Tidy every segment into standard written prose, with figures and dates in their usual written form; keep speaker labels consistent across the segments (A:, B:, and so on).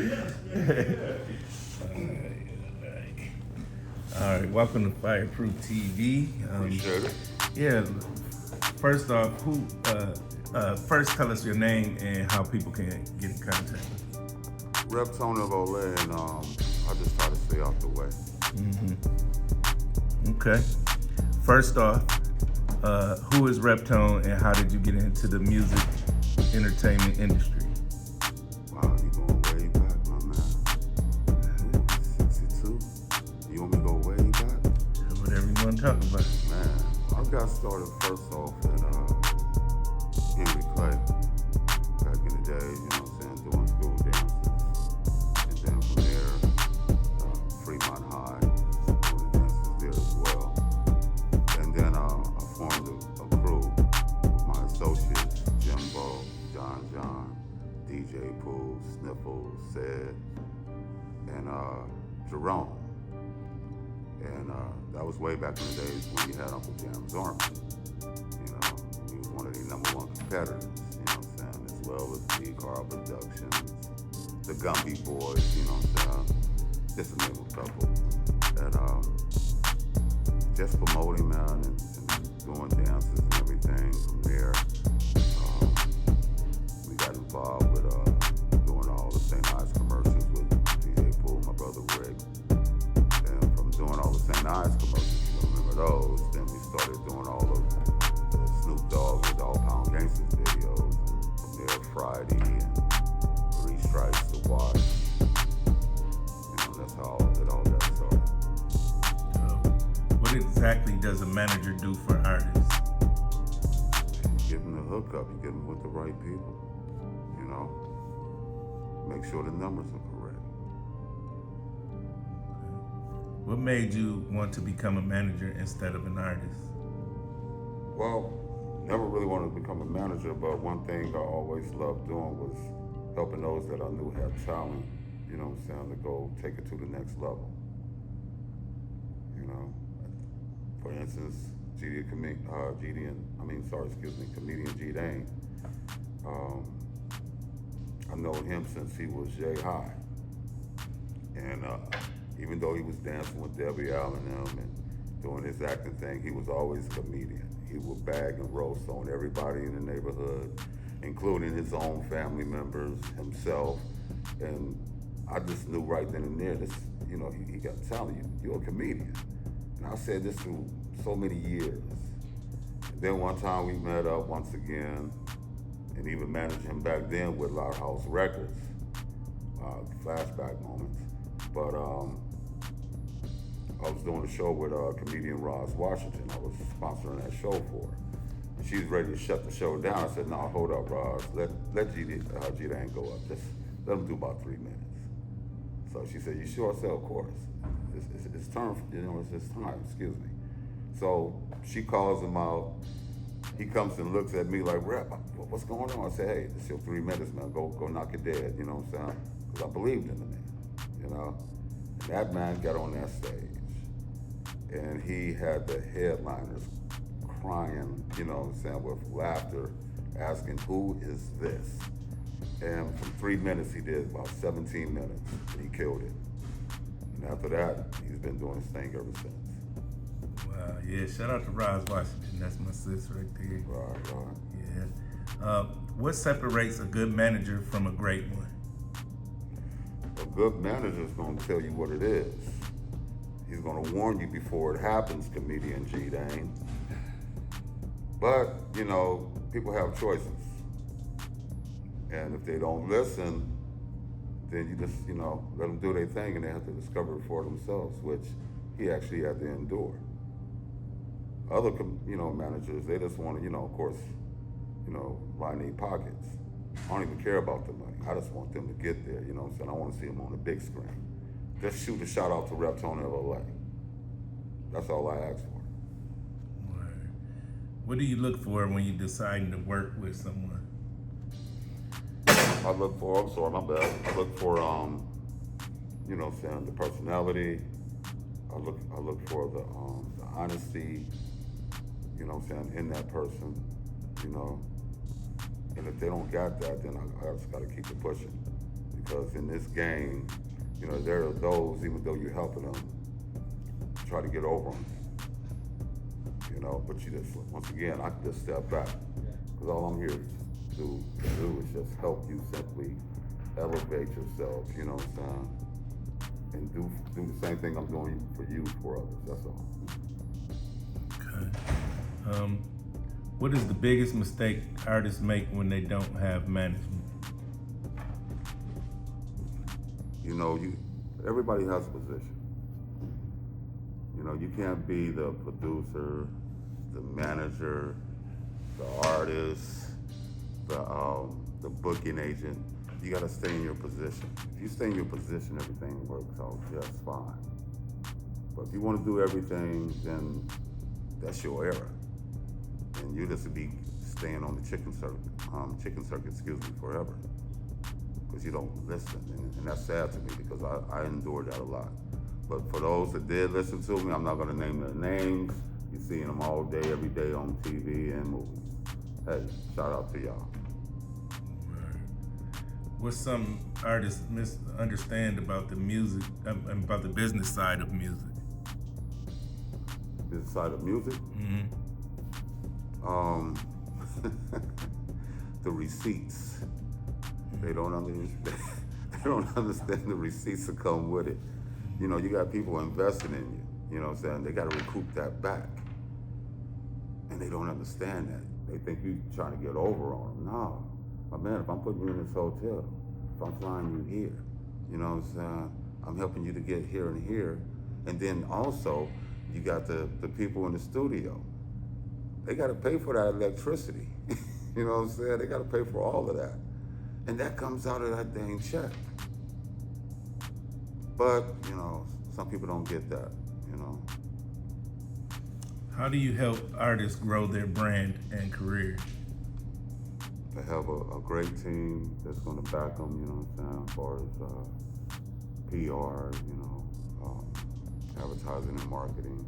A: All right, welcome to Fireproof TV.
B: Appreciate it.
A: Yeah, first off, first tell us your name and how people can get in contact with you.
B: Reptone of Olay, and I just try to stay out the way.
A: Okay. First off, who is Reptone and how did you get into the music entertainment industry?
B: Wow, you going way back, my man. 62? You want me to go way back?
A: Whatever you want to talk about.
B: Man, I got started first off at Henry Clay back in the day, you know what I'm saying, doing school dances. And then from there, Fremont High, doing the dances there as well. And then I formed a crew with my associates, Jimbo, John, DJ Pooh, Sniffles, Sid, and Jerome. And that was way back in the days when you had Uncle Jam Zorman. You know, he was one of the #1 competitors, you know what I'm saying, as well as the Carl Productions, the Gumby Boys, you know what I'm saying, just to name a couple. And just promoting, man, and doing dances and everything. From there, we got involved with doing all the St. Ives commercials with DJ Pooh, my brother Rick. And from doing all the St. Ives commercials, you remember those, then we started doing all of the Snoop Dogg with All Pound Gangsters videos. And from there, Friday and Three Stripes to Watch. You know, that's how it all got started.
A: What exactly does a manager do for artists?
B: You give them the hookup, you get them with the right people, you know. Make sure the numbers are correct.
A: What made you want to become a manager instead of an artist?
B: Well, never really wanted to become a manager, but one thing I always loved doing was helping those that I knew had talent, you know what I'm saying, to go take it to the next level. You know, for instance, comedian G Dane. I know him since he was Jay High. And even though he was dancing with Debbie Allen and them and doing his acting thing, he was always a comedian. He would bag and roast on everybody in the neighborhood, including his own family members, himself. And I just knew right then and there, this, you know, he got telling you, you're a comedian. And I said this through so many years. And then one time we met up once again, and even managed him back then with Loud House Records, flashback moments. But I was doing a show with comedian Roz Washington. I was sponsoring that show for her. And she was ready to shut the show down. I said, no, hold up, Roz. Let G-Dane go up. Just let him do about 3 minutes. So she said, you sure? I said, of course. It's turn, you know, it's his time, excuse me. So she calls him out. He comes and looks at me like, Rep, what's going on? I said, hey, it's your 3 minutes, man. Go knock it dead, you know what I'm saying? Because I believed in the man, you know? And that man got on that stage, and he had the headliners crying, you know what I'm saying, with laughter, asking, who is this? And from 3 minutes, he did about 17 minutes, and he killed it. And after that, he's been doing his thing ever since.
A: Wow, yeah, shout out to Roz Washington. That's my sis right there.
B: Right.
A: Yeah. What separates a good manager from a great one?
B: A good manager is going to tell you what it is. He's going to warn you before it happens, comedian G Dane. But, you know, people have choices. And if they don't listen, then you just, you know, let them do their thing and they have to discover it for themselves, which he actually had to endure. Other, you know, managers, they just want to, you know, of course, you know, line their pockets. I don't even care about the money. I just want them to get there, you know what I'm saying? I want to see them on the big screen. Just shoot a shout out to Reptone of LA. That's all I ask for.
A: Right. What do you look for when you're deciding to work with someone?
B: I look for, I'm sorry, my bad. I look for, you know what I'm saying, the personality. I look for the honesty, you know what I'm saying, in that person, you know. And if they don't got that, then I just gotta keep it pushing, because in this game, you know, there are those, even though you're helping them, try to get over them. You know, but you just, once again, I can just step back, because all I'm here to do is just help you simply elevate yourself, you know what I'm saying? And do the same thing I'm doing for you, for others, that's all.
A: Okay. What is the biggest mistake artists make when they don't have management?
B: You know, everybody has a position. You know, you can't be the producer, the manager, the artist, the booking agent. You gotta stay in your position. If you stay in your position, everything works out just fine. But if you wanna do everything, then that's your era. And you just be staying on the chicken circuit, forever. Because you don't listen, and that's sad to me, because I endured that a lot. But for those that did listen to me, I'm not gonna name their names. You're seeing them all day, every day on TV and movies. Hey, shout out to y'all.
A: What some artists misunderstand about the music, about the business side of music?
B: Business side of music?
A: Mm-hmm.
B: The receipts. They don't understand. They don't understand the receipts that come with it. You know, you got people investing in you. You know what I'm saying? They got to recoup that back, and they don't understand that. They think you're trying to get over on them. No, my man. If I'm putting you in this hotel, if I'm flying you here, you know what I'm saying? I'm helping you to get here and here, and then also you got the people in the studio. They got to pay for that electricity. You know what I'm saying? They got to pay for all of that. And that comes out of that dang check. But, you know, some people don't get that, you know.
A: How do you help artists grow their brand and career?
B: To have a great team that's going to back them, you know what I'm saying, as far as PR, you know, advertising and marketing,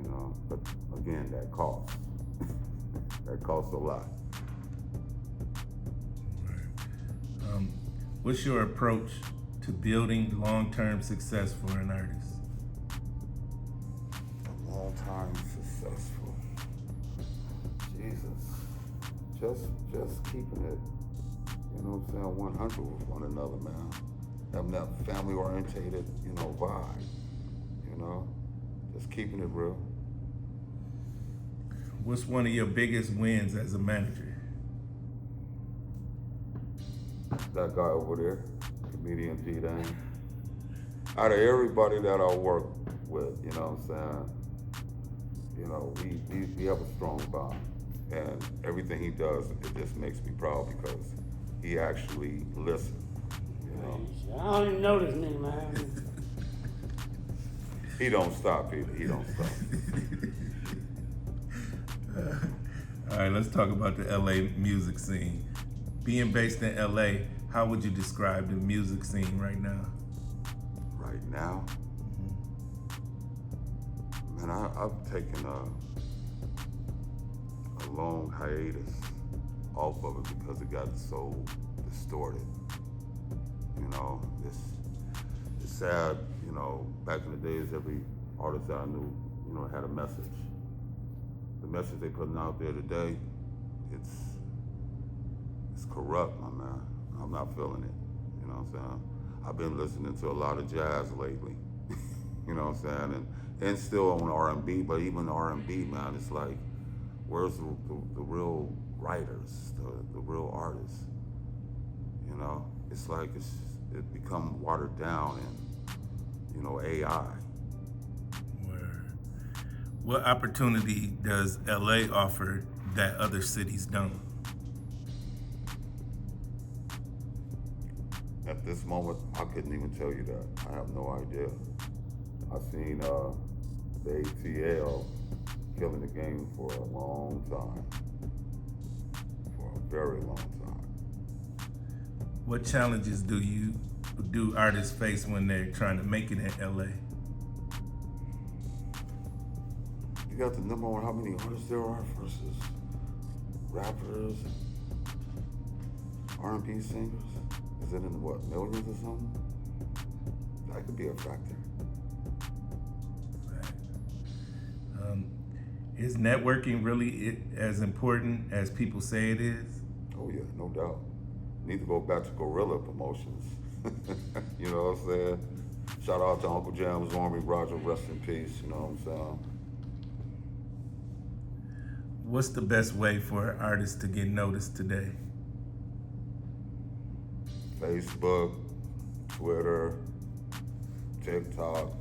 B: you know. But again, that costs. That costs a lot.
A: What's your approach to building long-term success for an artist?
B: A long-time successful. Jesus. Just keeping it, you know what I'm saying, 100 with one another, man. Having that family-orientated, you know, vibe, you know. Just keeping it real.
A: What's one of your biggest wins as a manager?
B: That guy over there, comedian G-Dang. Out of everybody that I work with, you know what I'm saying, you know, we have a strong bond. And everything he does, it just makes me proud because he actually listens, you know.
C: I don't even notice me, man.
B: He don't stop either, he don't stop.
A: All right, let's talk about the LA music scene. Being based in LA, how would you describe the music scene right now?
B: Right now? Man, I've taken a long hiatus off of it because it got so distorted. You know, it's sad, you know, back in the days, every artist that I knew, you know, had a message. The message they putting out there today, it's corrupt, my man. I'm not feeling it, you know what I'm saying? I've been listening to a lot of jazz lately, you know what I'm saying? And still on R&B, but even R&B, man, it's like, where's the real writers, the real artists? You know, it's like it become watered down and, you know, AI.
A: What opportunity does LA offer that other cities don't?
B: At this moment, I couldn't even tell you that. I have no idea. I've seen the ATL killing the game for a long time. For a very long time.
A: What challenges do artists face when they're trying to make it in LA?
B: You got the number on how many artists there are versus rappers and R&B singers. Is it in what, millions or something? That could be a factor.
A: Is networking really as important as people say it is?
B: Oh yeah, no doubt. Need to go back to guerrilla promotions. You know what I'm saying? Shout out to Uncle James, Army Roger, rest in peace. You know what I'm saying?
A: What's the best way for an artist to get noticed today?
B: Facebook, Twitter, TikTok.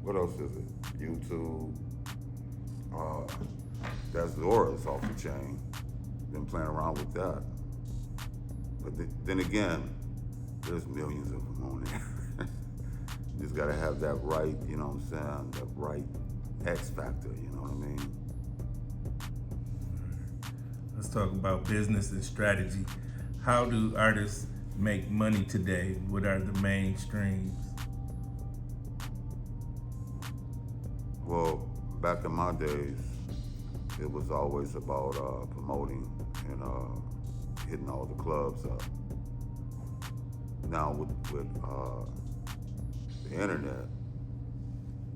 B: What else is it? YouTube. That's Zora's off the chain. Been playing around with that. But then again, there's millions of them on there. You just gotta have that right, you know what I'm saying? That right X factor, you know what I mean?
A: Let's talk about business and strategy. How do artists make money today? What are the main streams?
B: Well, back in my days, it was always about promoting and hitting all the clubs up. Now with the internet,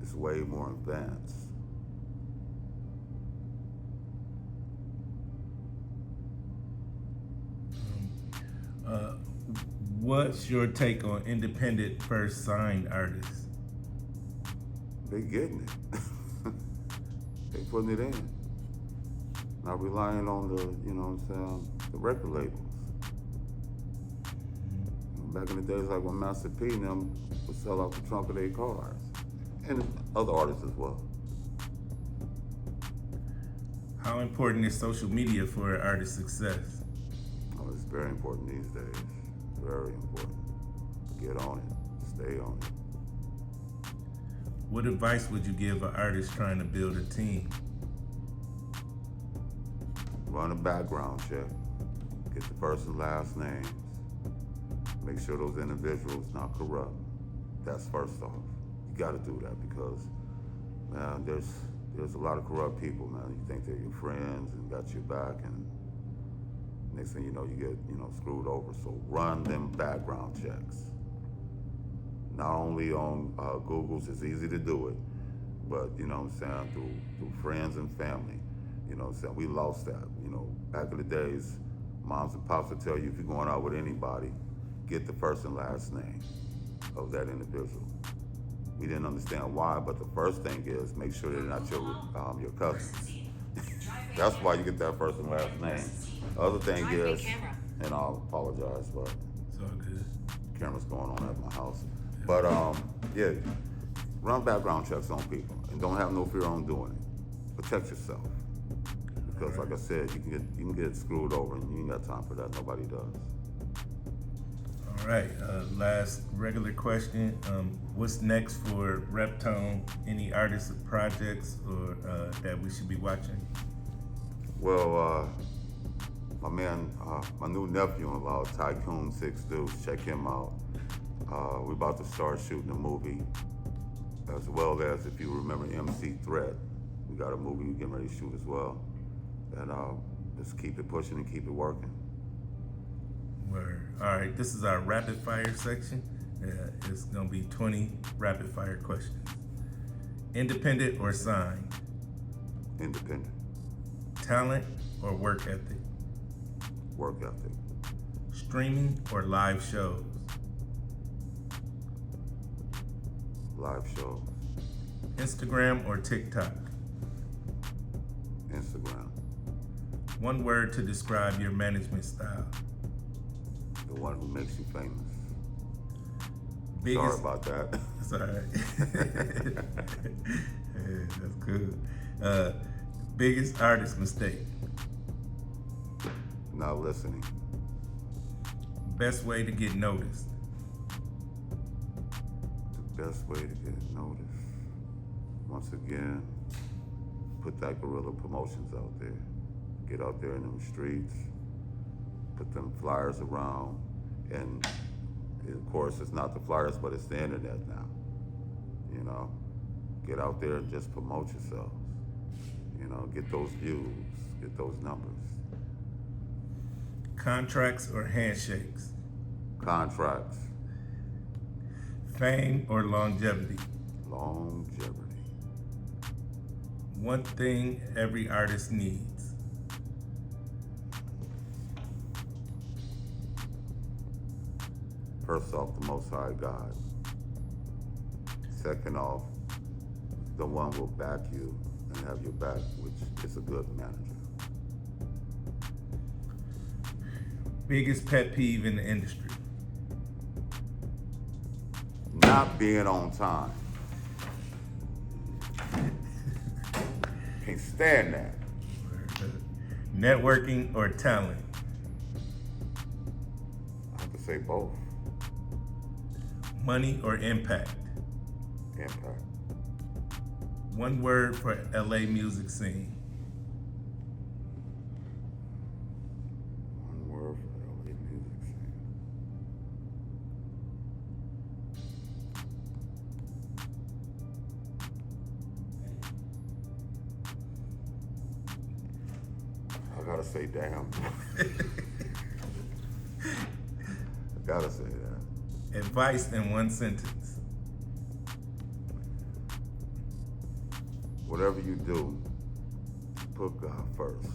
B: it's way more advanced.
A: What's your take on independent first signed artists?
B: They getting it. They putting it in. Not relying on the, you know what I'm saying, the record labels. Back in the days, like when Master P and them would sell out the trunk of their cars. And other artists as well.
A: How important is social media for an artist's success?
B: Oh, it's very important these days. Very important. Get on it. Stay on it.
A: What advice would you give an artist trying to build a team?
B: Run a background check. Get the first and last names. Make sure those individuals not corrupt. That's first off. You gotta do that because, man, there's a lot of corrupt people, man. You think they're your friends and got your back, and next thing you know, you get, screwed over. So run them background checks. Not only on Google's, it's easy to do it, but, you know what I'm saying, through friends and family. You know what I'm saying? We lost that. Back in the days, moms and pops would tell you if you're going out with anybody, get the first and last name of that individual. We didn't understand why, but the first thing is make sure they're not your cousins. That's why you get that first and last name. The other thing is, and I'll apologize, but
A: It's all good.
B: camera's going on at my house. But yeah, run background checks on people and don't have no fear on doing it. Protect yourself. Because like I said, you can get screwed over and you ain't got time for that. Nobody does.
A: All right, last regular question. What's next for Reptone? Any artists or projects or that we should be watching?
B: Well, my man, my new nephew-in-law, Tycoon 6 Deuce, check him out. We're about to start shooting a movie, as well as, if you remember MC Threat, we got a movie we're getting ready to shoot as well. And just keep it pushing and keep it working.
A: Word. All right, this is our rapid fire section. It's gonna be 20 rapid fire questions. Independent or signed?
B: Independent.
A: Talent or work ethic?
B: Work ethic.
A: Streaming or live shows?
B: Live shows.
A: Instagram or TikTok?
B: Instagram.
A: One word to describe your management style.
B: The one who makes you famous.
A: Biggest,
B: Sorry about that.
A: That's all right. Yeah, that's good. Biggest artist mistake?
B: Not listening.
A: Best way to get noticed?
B: The best way to get noticed. Once again, put that guerrilla promotions out there. Get out there in them streets, put them flyers around, and of course it's not the flyers, but it's the internet now. Get out there and just promote yourselves. Get those views, get those numbers.
A: Contracts or handshakes?
B: Contracts.
A: Fame or longevity?
B: Longevity.
A: One thing every artist needs?
B: First off, the Most High God. Second off, the one will back you and have your back, which is a good manager.
A: Biggest pet peeve in the industry?
B: Not being on time. Can't stand that.
A: Networking or talent?
B: I could say both.
A: Money or impact?
B: Impact.
A: One word for LA music scene?
B: One word for LA music scene. I gotta say damn. I gotta say that.
A: Advice in one sentence?
B: Whatever you do, put God first.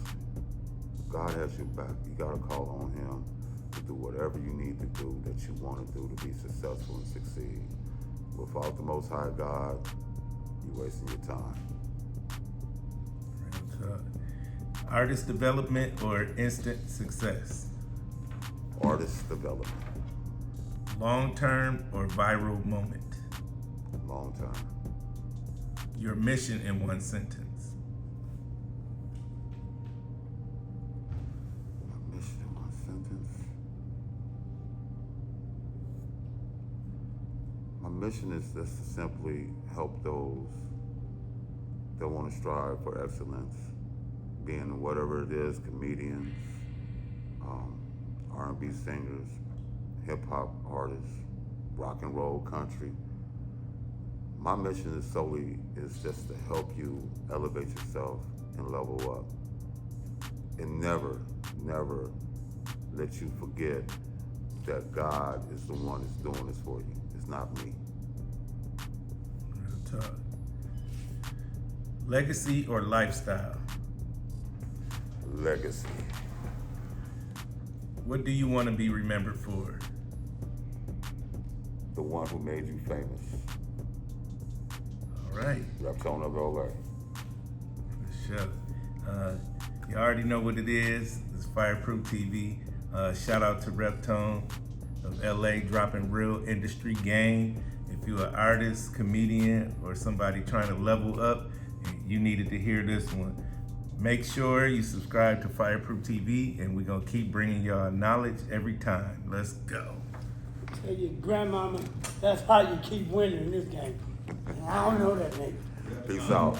B: God has your back. You gotta call on him to do whatever you need to do that you want to do to be successful and succeed. Without the Most High God, you're wasting your time.
A: Artist development or instant success?
B: Artist development.
A: Long-term or viral moment?
B: Long term.
A: Your mission in one sentence?
B: My mission in one sentence. My mission is just to simply help those that want to strive for excellence, being whatever it is, comedians, R&B singers, hip-hop artists, rock and roll, country. My mission is just to help you elevate yourself and level up. And never let you forget that God is the one that's doing this for you. It's not me.
A: Real talk. Legacy or lifestyle?
B: Legacy.
A: What do you want to be remembered for?
B: The one who made you famous.
A: All right.
B: Reptone of LA.
A: For sure. You already know what it is. It's Fireproof TV. Shout out to Reptone of LA, dropping real industry game. If you're an artist, comedian, or somebody trying to level up, you needed to hear this one. Make sure you subscribe to Fireproof TV, and we're going to keep bringing y'all knowledge every time. Let's go.
C: Tell your grandmama, that's how you keep winning in this game. And I don't know that nigga.
B: Peace out.